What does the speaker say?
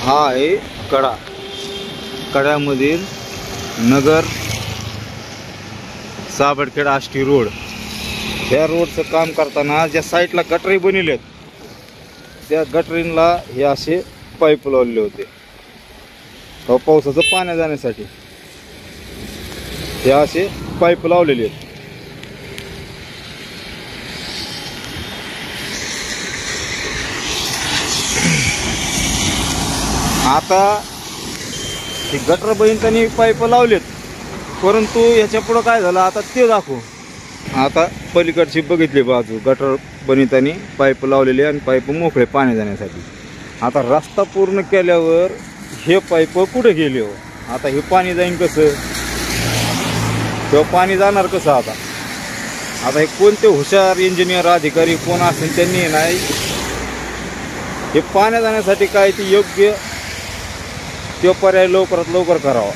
हा आहे कडा. कड्यामधील नगर साबडखेड आष्टी रोड. ह्या रोडचं काम करताना ज्या साईडला गटरी बनवलेत त्या गटरींना हे असे पाईप लावलेले होते पावसाचं पाणी जाण्यासाठी. हे असे पाईप लावलेले आहेत. आता हे गटर बहिणींनी पाईप लावलेत, परंतु ह्याच्या पुढं काय झालं आता ते दाखवू. आता पलीकडची बघितली बाजू, गटर बनितांनी पाईप लावलेले आणि पाईप मोकळे पाणी जाण्यासाठी. आता रस्ता पूर्ण केल्यावर हे पाईप कुठे गेले हो? आता हे पाणी जाईन कसं? तेव्हा पाणी जाणार कसं? आता हे कोणते हुशार इंजिनियर अधिकारी कोण असेल त्यांनी नाही हे पाण्या जाण्यासाठी काय ते योग्य तो पर्याय लवकरात लवकर करावा.